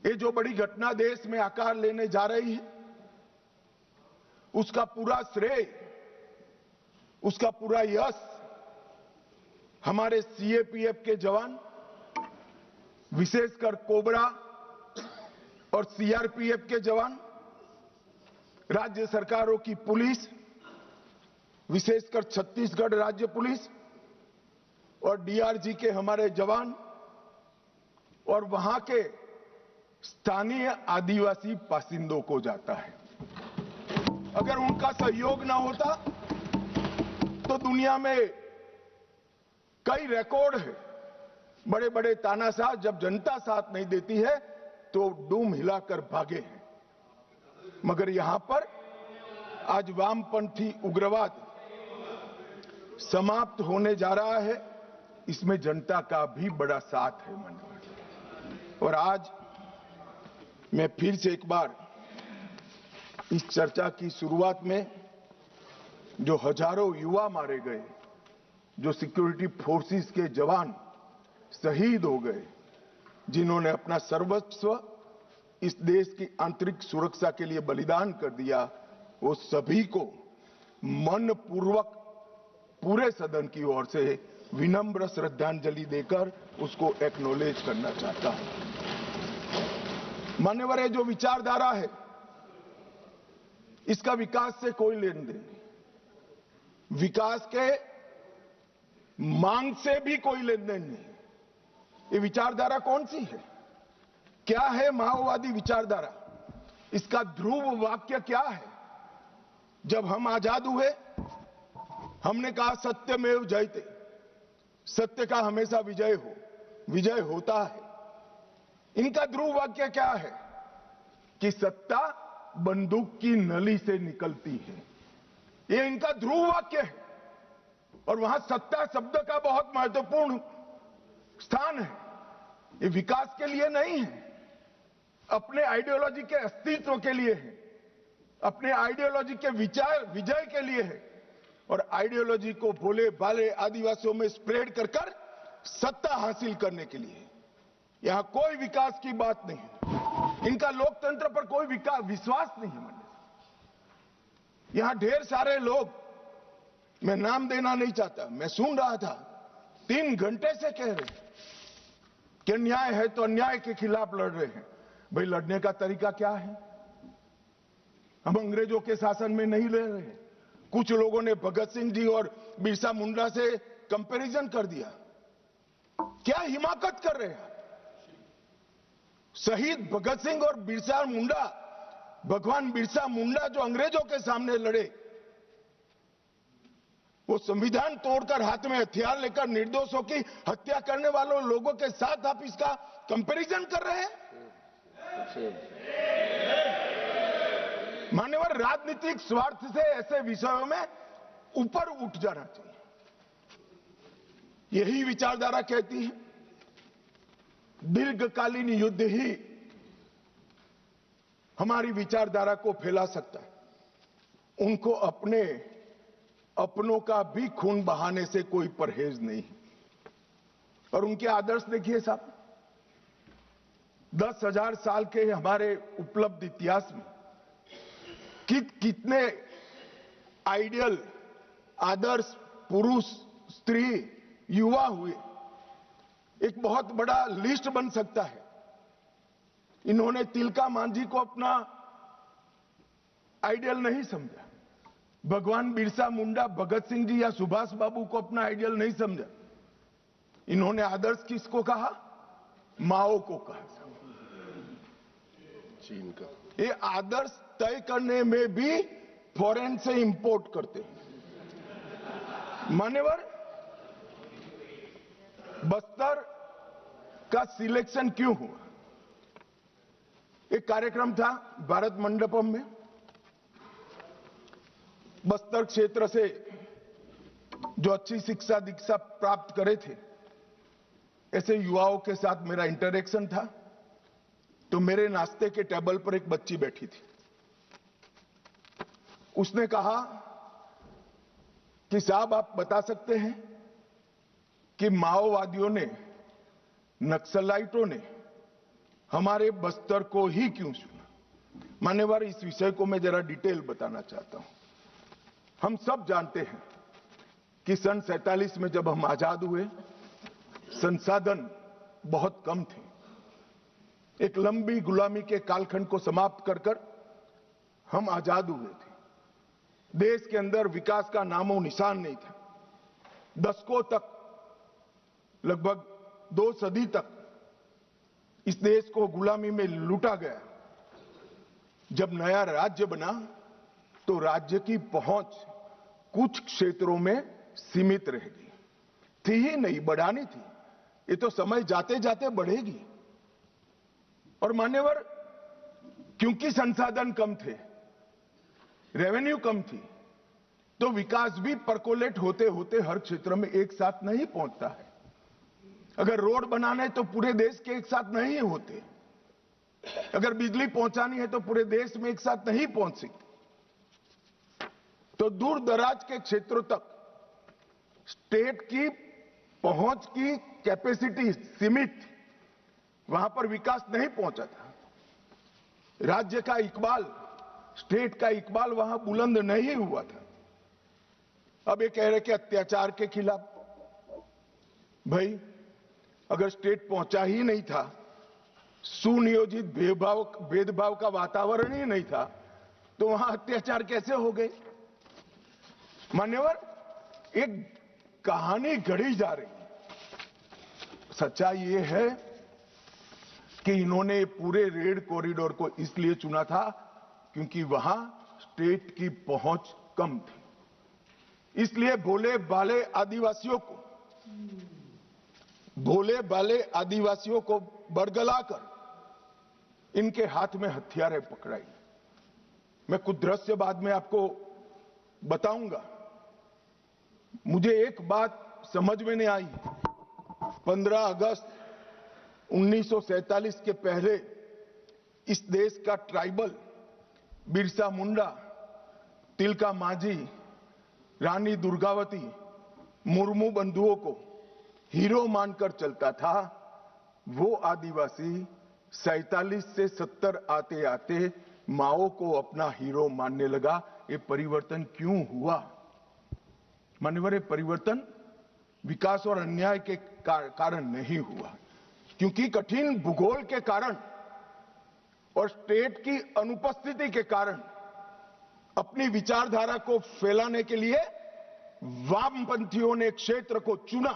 ये जो बड़ी घटना देश में आकार लेने जा रही है, उसका पूरा श्रेय, उसका पूरा यश हमारे सीएपीएफ के जवान, विशेषकर कोबरा और सीआरपीएफ के जवान, राज्य सरकारों की पुलिस, विशेषकर छत्तीसगढ़ राज्य पुलिस और डीआरजी के हमारे जवान और वहां के स्थानीय आदिवासी बासिंदों को जाता है। अगर उनका सहयोग ना होता तो दुनिया में कई रिकॉर्ड है। बड़े बड़े तानाशाह जब जनता साथ नहीं देती है तो डूम हिलाकर भागे हैं, मगर यहां पर आज वामपंथी उग्रवाद समाप्त होने जा रहा है। इसमें जनता का भी बड़ा साथ है माननीय। और आज मैं फिर से एक बार इस चर्चा की शुरुआत में जो हजारों युवा मारे गए, जो सिक्योरिटी फोर्सेस के जवान शहीद हो गए, जिन्होंने अपना सर्वस्व इस देश की आंतरिक सुरक्षा के लिए बलिदान कर दिया, वो सभी को मनपूर्वक पूरे सदन की ओर से विनम्र श्रद्धांजलि देकर उसको एक्नॉलेज करना चाहता हूं। मान्यवर, जो विचारधारा है इसका विकास से कोई लेन देन नहीं, विकास के मांग से भी कोई लेन देन नहीं। ये विचारधारा कौन सी है? क्या है माओवादी विचारधारा? इसका ध्रुव वाक्य क्या है? जब हम आजाद हुए हमने कहा सत्यमेव जयते, सत्य का हमेशा विजय होता है। इनका ध्रुव वाक्य क्या है? कि सत्ता बंदूक की नली से निकलती है। ये इनका ध्रुव वाक्य है और वहां सत्ता शब्द का बहुत महत्वपूर्ण स्थान है। ये विकास के लिए नहीं है, अपने आइडियोलॉजी के अस्तित्व के लिए है, अपने आइडियोलॉजी के विजय के लिए है और आइडियोलॉजी को भोले भाले आदिवासियों में स्प्रेड कर सत्ता हासिल करने के लिए। यहां कोई विकास की बात नहीं है, इनका लोकतंत्र पर कोई विश्वास नहीं है। यहां ढेर सारे लोग, मैं नाम देना नहीं चाहता, मैं सुन रहा था 3 घंटे से कह रहे हैं कि अन्याय है तो अन्याय के खिलाफ लड़ रहे हैं। भाई, लड़ने का तरीका क्या है? हम अंग्रेजों के शासन में नहीं ले रहे हैं। कुछ लोगों ने भगत सिंह जी और बिरसा मुंडा से कंपैरिजन कर दिया। क्या हिमाकत कर रहे हैं? शहीद भगत सिंह और बिरसा मुंडा, भगवान बिरसा मुंडा जो अंग्रेजों के सामने लड़े, वो संविधान तोड़कर हाथ में हथियार लेकर निर्दोषों की हत्या करने वालों लोगों के साथ आप इसका कंपैरिजन कर रहे हैं? मान्यवर, राजनीतिक स्वार्थ से ऐसे विषयों में ऊपर उठ जाना चाहिए। यही विचारधारा कहती है दीर्घकालीन युद्ध ही हमारी विचारधारा को फैला सकता है। उनको अपनों का भी खून बहाने से कोई परहेज नहीं। और उनके आदर्श देखिए साहब, 10,000 साल के हमारे उपलब्ध इतिहास में कितने आइडियल, आदर्श पुरुष, स्त्री, युवा हुए, एक बहुत बड़ा लिस्ट बन सकता है। इन्होंने तिलका मांझी को अपना आइडियल नहीं समझा, भगवान बिरसा मुंडा, भगत सिंह जी या सुभाष बाबू को अपना आइडियल नहीं समझा। इन्होंने आदर्श किसको कहा? माओ को कहा। चीन का ये आदर्श तय करने में भी फॉरेन से इंपोर्ट करते हैं। मान्यवर, बस्तर का सिलेक्शन क्यों हुआ? एक कार्यक्रम था भारत मंडपम में, बस्तर क्षेत्र से जो अच्छी शिक्षा दीक्षा प्राप्त करे थे ऐसे युवाओं के साथ मेरा इंटरेक्शन था। तो मेरे नाश्ते के टेबल पर एक बच्ची बैठी थी। उसने कहा कि साहब, आप बता सकते हैं कि माओवादियों ने, नक्सलाइटों ने हमारे बस्तर को ही क्यों चुना? मान्यवर, इस विषय को मैं जरा डिटेल बताना चाहता हूं। हम सब जानते हैं कि सन 47 में जब हम आजाद हुए, संसाधन बहुत कम थे। एक लंबी गुलामी के कालखंड को समाप्त कर कर हम आजाद हुए थे। देश के अंदर विकास का नामो निशान नहीं था। दशकों तक, लगभग 2 सदी तक इस देश को गुलामी में लूटा गया। जब नया राज्य बना तो राज्य की पहुंच कुछ क्षेत्रों में सीमित रह गई थी ही नहीं, बढ़ानी थी। ये तो समय जाते जाते बढ़ेगी। और मान्यवर, क्योंकि संसाधन कम थे, रेवेन्यू कम थी, तो विकास भी परकोलेट होते होते हर क्षेत्र में एक साथ नहीं पहुंचता है। अगर रोड बनाना है तो पूरे देश के एक साथ नहीं होते। अगर बिजली पहुंचानी है तो पूरे देश में एक साथ नहीं पहुंच सकती। तो दूर दराज के क्षेत्रों तक स्टेट की पहुंच की कैपेसिटी सीमित, वहां पर विकास नहीं पहुंचा था। राज्य का इकबाल, स्टेट का इकबाल वहां बुलंद नहीं हुआ था। अब ये कह रहे कि अत्याचार के खिलाफ, भाई अगर स्टेट पहुंचा ही नहीं था, सुनियोजित भेदभाव का वातावरण ही नहीं था, तो वहां अत्याचार कैसे हो गए? मान्यवर, एक कहानी घड़ी जा रही है। सच्चाई ये है कि इन्होंने पूरे रेड कॉरिडोर को इसलिए चुना था क्योंकि वहां स्टेट की पहुंच कम थी। इसलिए भोले भाले आदिवासियों को बरगलाकर इनके हाथ में हथियारें पकड़ाई। मैं कुछ दृश्य बाद में आपको बताऊंगा। मुझे एक बात समझ में नहीं आई। 15 अगस्त 1947 के पहले इस देश का ट्राइबल बिरसा मुंडा, तिलका मांझी, रानी दुर्गावती, मुर्मू बंधुओं को हीरो मानकर चलता था। वो आदिवासी 47 से 70 आते आते माओ को अपना हीरो मानने लगा। ये परिवर्तन क्यों हुआ? मान्यवर, परिवर्तन विकास और अन्याय के कारण नहीं हुआ, क्योंकि कठिन भूगोल के कारण और स्टेट की अनुपस्थिति के कारण अपनी विचारधारा को फैलाने के लिए वामपंथियों ने क्षेत्र को चुना।